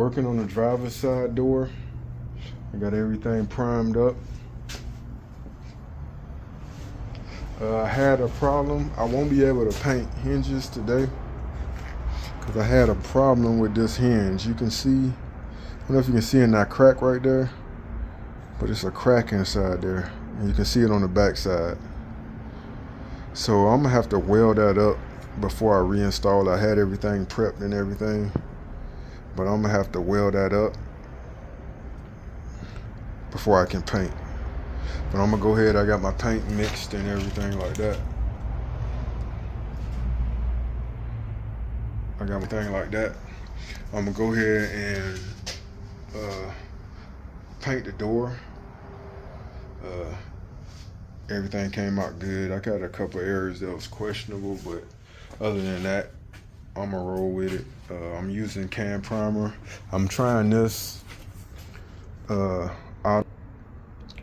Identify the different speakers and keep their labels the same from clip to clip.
Speaker 1: Working on the driver's side door. I got everything primed up. I had a problem. I won't be able to paint hinges today because I had a problem with this hinge. You can see, I don't know if you can see in that crack right there, but it's a crack inside there. And you can see it on the back side. So I'm gonna have to weld that up before I reinstall. I had everything prepped and everything, but I'm gonna have to weld that up before I can paint. But I'm gonna go ahead, I got my paint mixed and everything like that. I'm gonna go ahead and paint the door. Everything came out good. I got a couple of areas that was questionable, but other than that, I'm gonna roll with it. I'm using can primer. I'm trying this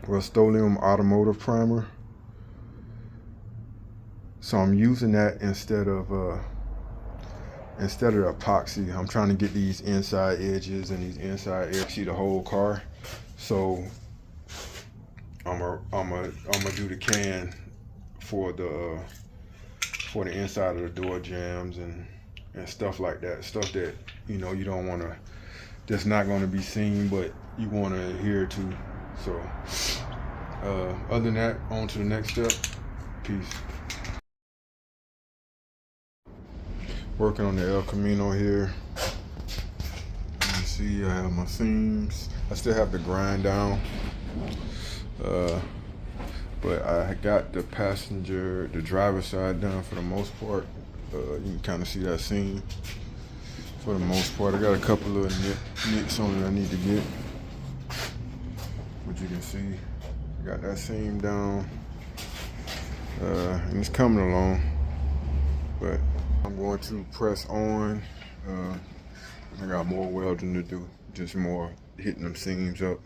Speaker 1: Rust-Oleum automotive primer. So I'm using that instead of the epoxy. I'm trying to get these inside edges and these inside edges, see the whole car. So I'm gonna do the can for the inside of the door jambs and stuff like that. Stuff that you don't want to, that's not going to be seen, but you want to adhere to. So other than that, on to the next step. Peace. Working on the El Camino here. You can see I have my seams. I still have to grind down. But I got the driver's side done for the most part. You can kind of see that seam for the most part. I got a couple of nicks on it I need to get. But you can see I got that seam down. And it's coming along. But I'm going to press on. I got more welding to do, just more hitting them seams up.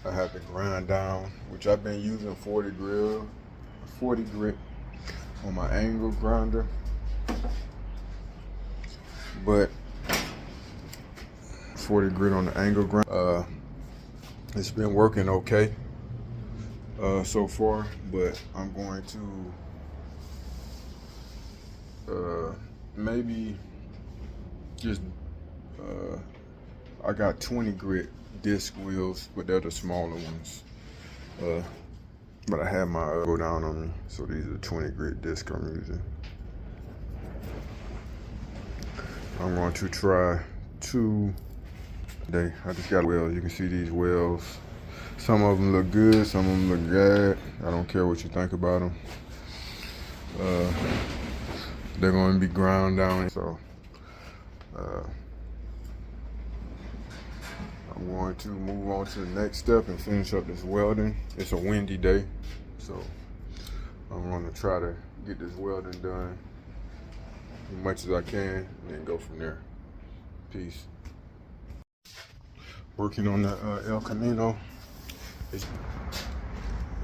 Speaker 1: I have to grind down, which I've been using 40 grit on my angle grinder, but 40 grit on the angle grinder. It's been working okay so far, but I'm going to maybe just I got 20 grit disc wheels, but they're the smaller ones. But I had my go down on me, so these are 20 grit disc I'm using. I'm going to try 2 today. I just got wheels. You can see these wheels. Some of them look good, some of them look bad. I don't care what you think about them. They're going to be ground down, so I'm going to move on to the next step and finish up this welding. It's a windy day, so I'm going to try to get this welding done as much as I can and then go from there. Peace. Working on the El Camino.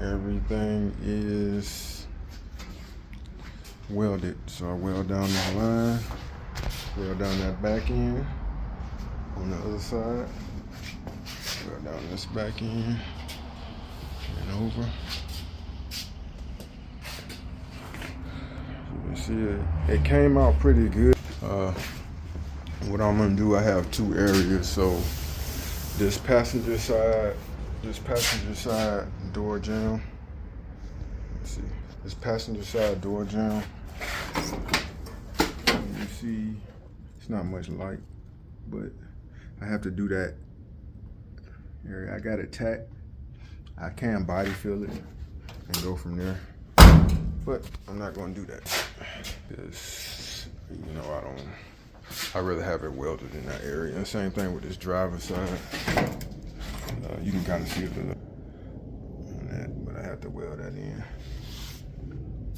Speaker 1: Everything is welded, so I weld down this line, weld down that back end on the other side. Go down this back end and over. You can see it came out pretty good. What I'm gonna do, I have 2 areas. So this passenger side door jamb. Let's see, this passenger side door jamb. You see, it's not much light, but I have to do that area. I got it tacked. I can body fill it and go from there, but I'm not going to do that because I'd rather have it welded in that area. And same thing with this driver's side. You can kind of see it on that, but I have to weld that in.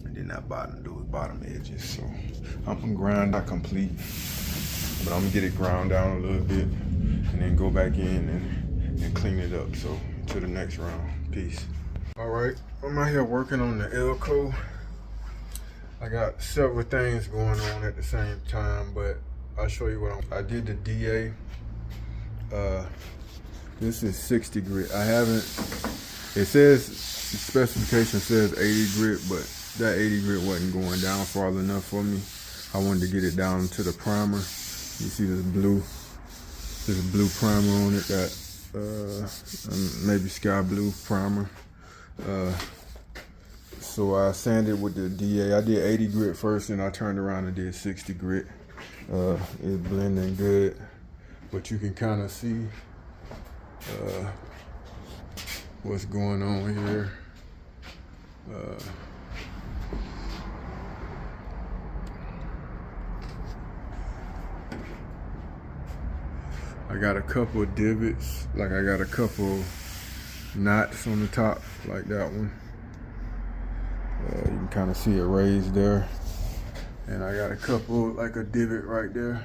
Speaker 1: And then that bottom edges. So I'm gonna grind not complete, but I'm gonna get it ground down a little bit and then go back in and clean it up. So to the next round. Peace. All right, I'm out here working on the Elco. I got several things going on at the same time, but I'll show you what I did the DA. This is 60 grit. I haven't, it says, the specification says 80 grit, but that 80 grit wasn't going down far enough for me. I wanted to get it down to the primer. You see this blue primer on it, that maybe sky blue primer. So I sanded with the DA. I did 80 grit first, and I turned around and did 60 grit. It's blending good, but you can kind of see what's going on here. I got a couple of divots, like I got a couple knots on the top, like that one. You can kind of see it raised there. And I got a couple, like a divot right there.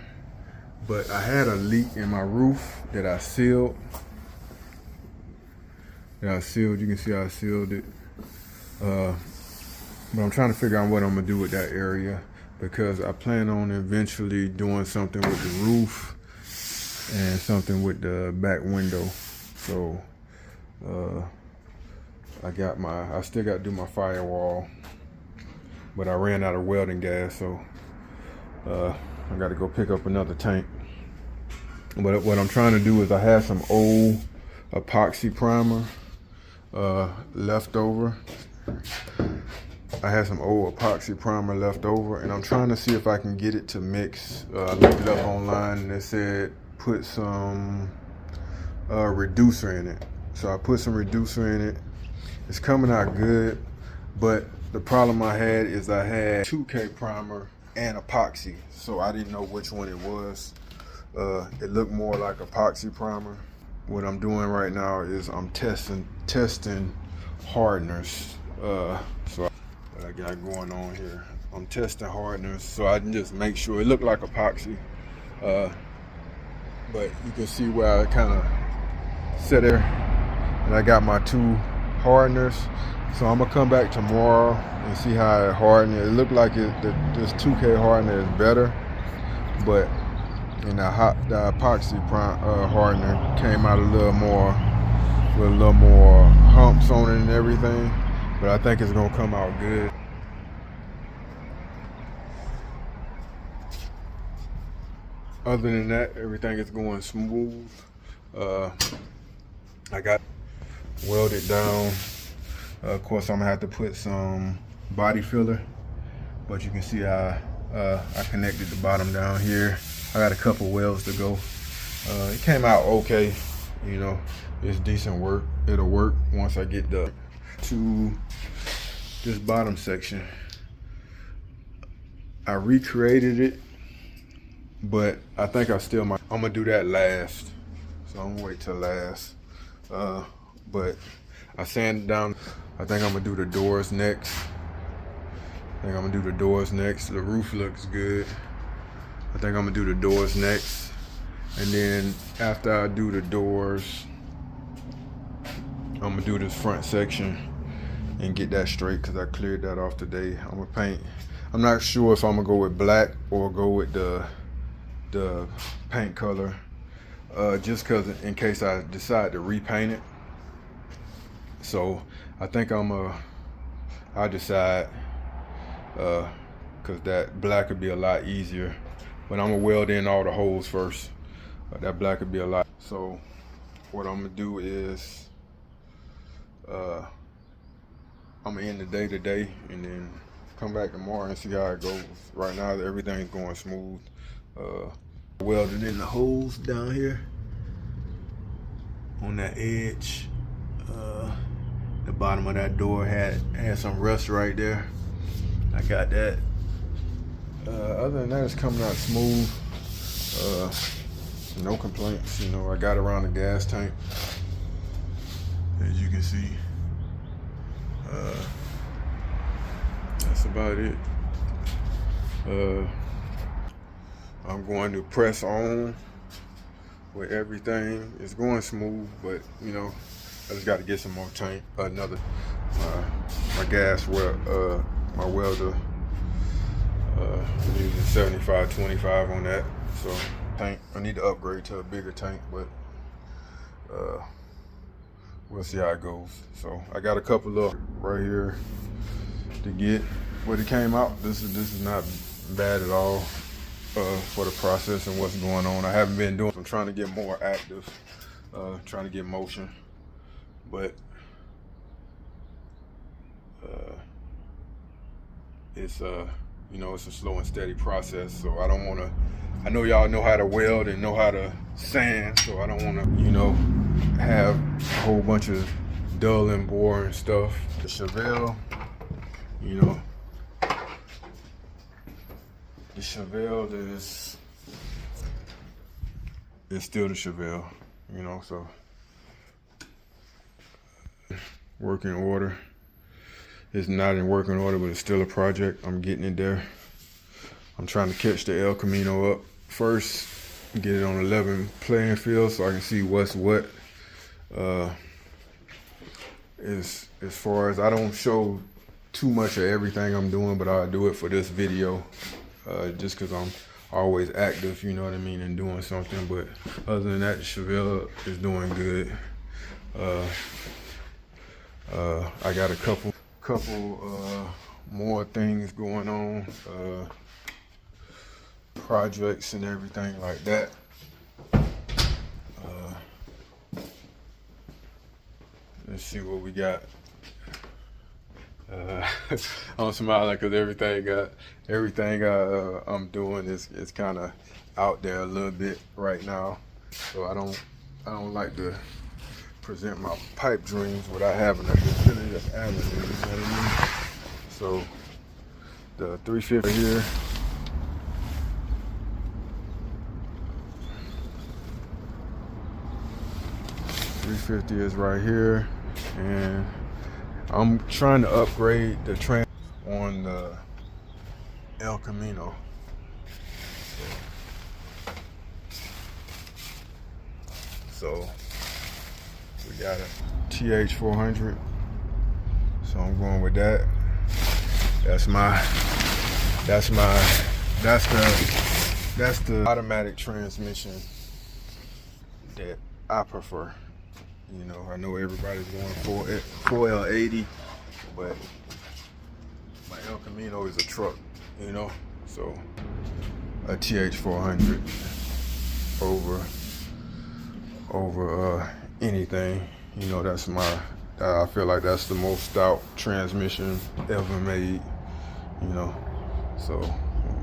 Speaker 1: But I had a leak in my roof that I sealed. You can see I sealed it. But I'm trying to figure out what I'm gonna do with that area, because I plan on eventually doing something with the roof and something with the back window. So I still got to do my firewall, but I ran out of welding gas, so I got to go pick up another tank. But what I'm trying to do is, I had some old epoxy primer left over. And I'm trying to see if I can get it to mix. I looked it up online, and it said put some reducer in it. So I put some reducer in it. It's coming out good, but the problem I had is I had 2K primer and epoxy, so I didn't know which one it was. It looked more like epoxy primer. What I'm doing right now is I'm testing hardeners. So what I got going on here, I'm testing hardeners so I can just make sure it looked like epoxy. But you can see where I kind of sit there, and I got my 2 hardeners. So I'm gonna come back tomorrow and see how it hardened. It looked like this 2K hardener is better, but the epoxy hardener came out a little more, with a little more humps on it and everything. But I think it's gonna come out good. Other than that, everything is going smooth. I got welded down. Of course, I'm gonna have to put some body filler, but you can see how I connected the bottom down here. I got a couple welds to go. It came out okay, you know, it's decent work. It'll work once I get to this bottom section. I recreated it, but I think I'm gonna do that last. So I'm gonna wait till last. But I sanded down. I think I'm gonna do the doors next. The roof looks good. I think I'm gonna do the doors next. And then after I do the doors, I'm gonna do this front section and get that straight, because I cleared that off today. I'm gonna paint. I'm not sure if I'm gonna go with black or go with the paint color, just because in case I decide to repaint it. So I think I'll decide, because that black would be a lot easier. But I'm gonna weld in all the holes first. That black would be a lot. So what I'm gonna do is I'm gonna end the day today and then come back tomorrow and see how it goes. Right now everything's going smooth. Welded in the holes down here on that edge. The bottom of that door had some rust right there. I got that. Other than that, it's coming out smooth. No complaints. You know, I got around the gas tank, as you can see. That's about it. I'm going to press on with everything. It's going smooth, but you know, I just got to get some more tank. My gas, my welder I'm using 75-25 on that. So tank, I need to upgrade to a bigger tank, but we'll see how it goes. So I got a couple of right here to get what it came out. This is not bad at all for the process and what's going on. I haven't been doing. I'm trying to get more active, trying to get motion, but it's you know, it's a slow and steady process. So I don't want to. I know y'all know how to weld and know how to sand, so I don't want to, you know, have a whole bunch of dull and boring stuff. The Chevelle, you know, the Chevelle is still the Chevelle, you know, so working order. It's not in working order, but it's still a project. I'm getting it there. I'm trying to catch the El Camino up first, get it on a level playing field so I can see what's what. As far as, I don't show too much of everything I'm doing, but I'll do it for this video, just because I'm always active, you know what I mean, and doing something. But other than that, the Chevelle is doing good. I got a couple more things going on, projects and everything like that. Let's see what we got. I'm smiling because everything I'm doing is kind of out there a little bit right now. So I don't like to present my pipe dreams without having a definitive avenue, you know what I mean? So the 350 here, is right here, and I'm trying to upgrade the trans on the El Camino. So we got a TH400, so I'm going with that. That's the automatic transmission that I prefer. You know, I know everybody's going for L80, but my El Camino is a truck, you know, so a TH400 over anything, you know. That's I feel like that's the most stout transmission ever made, you know. So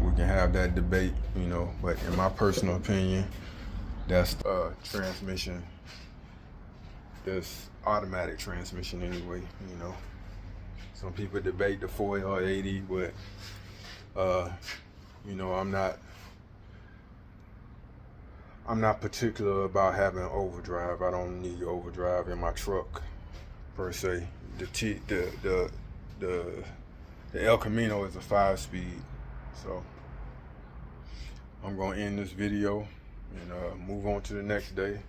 Speaker 1: we can have that debate, you know, but in my personal opinion, that's transmission. This automatic transmission anyway, you know. Some people debate the 4L80, but you know, I'm not particular about having overdrive. I don't need overdrive in my truck per se. The El Camino is a 5-speed, so I'm gonna end this video and move on to the next day.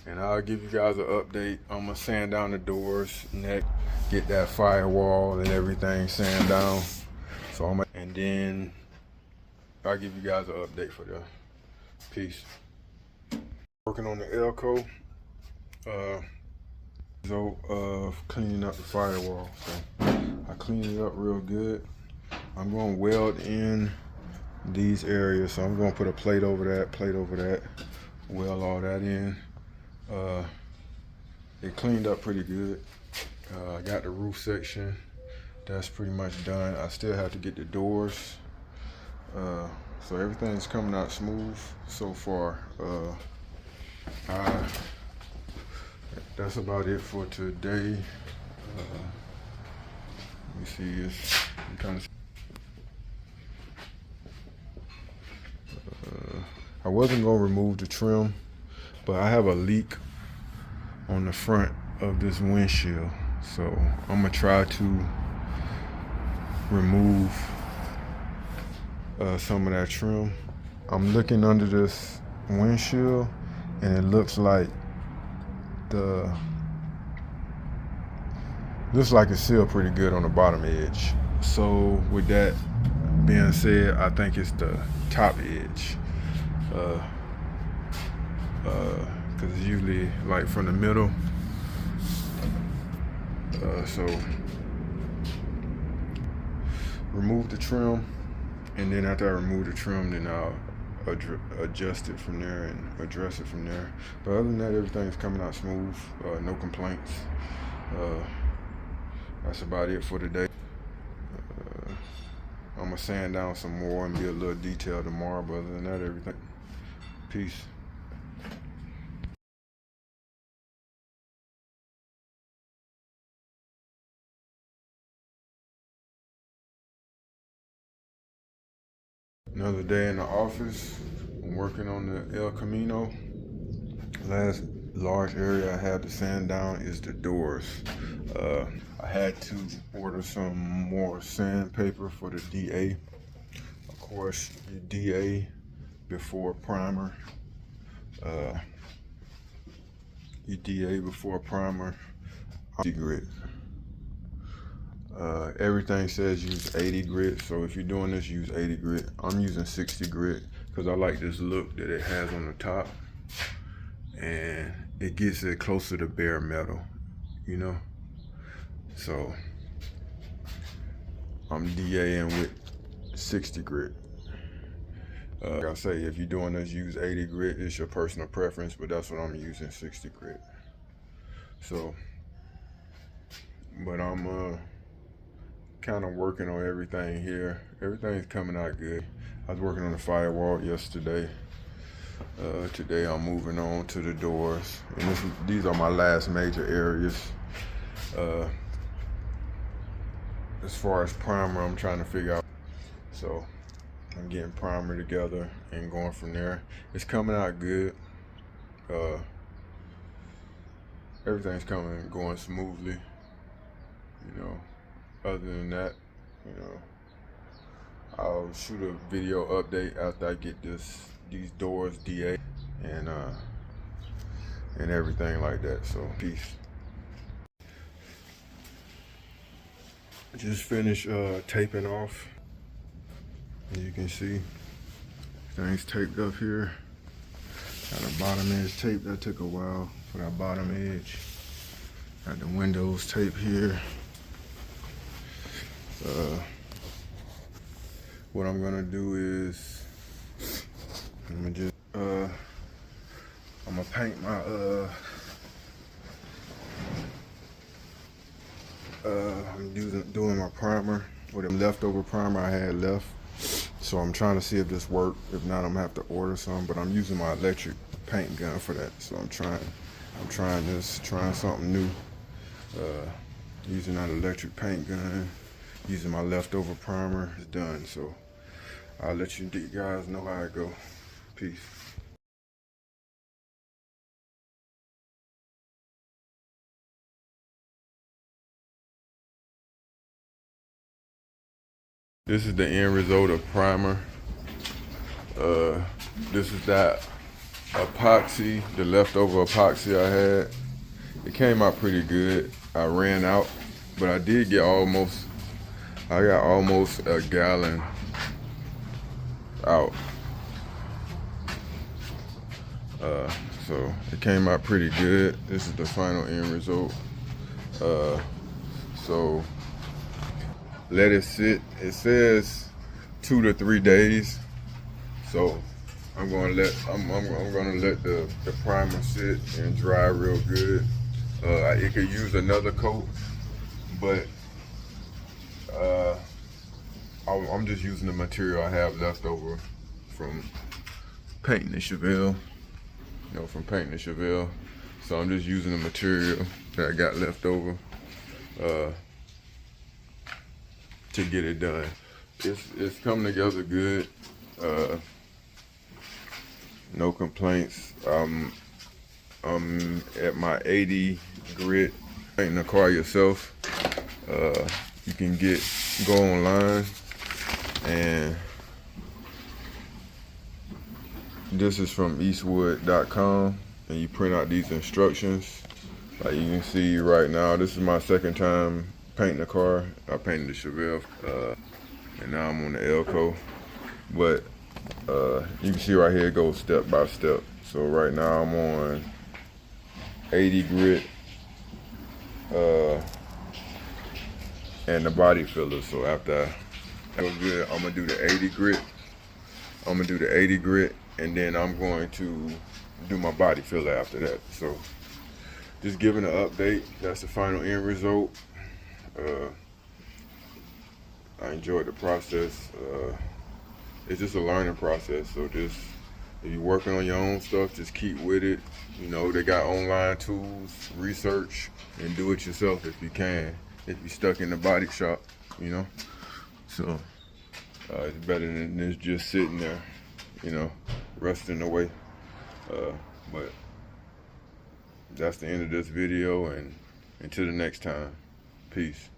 Speaker 1: And I'll give you guys an update. I'm gonna sand down the doors, get that firewall and everything sand down. So and then I'll give you guys an update for the piece. Working on the Elco, cleaning up the firewall. So I cleaned it up real good. I'm gonna weld in these areas. So I'm gonna put a plate over that, weld all that in. It cleaned up pretty good. I got the roof section, that's pretty much done. I still have to get the doors. So everything's coming out smooth so far. That's about it for today. Let me see, it's kind of. I wasn't gonna remove the trim, but I have a leak on the front of this windshield, so I'm gonna try to remove some of that trim. I'm looking under this windshield, and it looks like it's sealed pretty good on the bottom edge. So with that, being said, I think it's the top edge. Because it's usually like from the middle. So remove the trim, and then after I remove the trim, then I'll adjust it from there and address it from there. But other than that, everything's coming out smooth. No complaints. That's about it for today. I'm gonna sand down some more and be a little detailed tomorrow, but other than that, everything. Peace. Another day in the office. I'm working on the El Camino. Last large area I had to sand down is the doors. I had to order some more sandpaper for the DA. Of course, your DA before primer. Your DA before primer. Grit. Everything says use 80 grit, so if you're doing this, use 80 grit. I'm using 60 grit because I like this look that it has on the top, and it gets it closer to bare metal, you know. So I'm DAing with 60 grit. Like I say, if you're doing this, use 80 grit. It's your personal preference, but that's what I'm using, 60 grit. So, but I'm kind of working on everything here. Everything's coming out good. I was working on the firewall yesterday. Today I'm moving on to the doors, and these are my last major areas. As far as primer, I'm trying to figure out. So I'm getting primer together and going from there. It's coming out good. Everything's going smoothly, you know. Other than that, you know, I'll shoot a video update after I get these doors DA and everything like that. So peace. Just finished taping off. As you can see, things taped up here. Got the bottom edge taped. That took a while for that bottom edge. Got the windows taped here. What I'm gonna do is I'm gonna paint my I'm doing my primer with a leftover primer I had left. So I'm trying to see if this works. If not, I'm gonna have to order some, but I'm using my electric paint gun for that. So I'm trying something new. Using that electric paint gun, using my leftover primer. It's done. So I'll let you guys know how it go. Peace. This is the end result of primer. This is that epoxy, the leftover epoxy I had. It came out pretty good. I ran out, but I did get I got almost a gallon out. So it came out pretty good. This is the final end result. So let it sit. It says 2 to 3 days. So I'm gonna let the primer sit and dry real good. It could use another coat, but I'm just using the material I have left over from painting the Chevelle. You know, from painting the Chevelle. So I'm just using the material that I got left over to get it done. It's coming together good. No complaints. I'm at my 80 grit. Painting the car yourself. You can go online, and this is from eastwood.com, and you print out these instructions. Like you can see right now, this is my second time painting the car. I painted the Chevelle. and now I'm on the Elko. But you can see right here it goes step by step. So right now I'm on 80 grit and the body filler. So after that was good, I'm gonna do the 80 grit. And then I'm going to do my body filler after that. So just giving an update. That's the final end result. I enjoyed the process. It's just a learning process. So just, if you're working on your own stuff, just keep with it. You know, they got online tools, research, and do it yourself if you can. If you're stuck in the body shop, you know. So it's better than this just sitting there, you know, rusting away. But that's the end of this video, and until the next time, peace.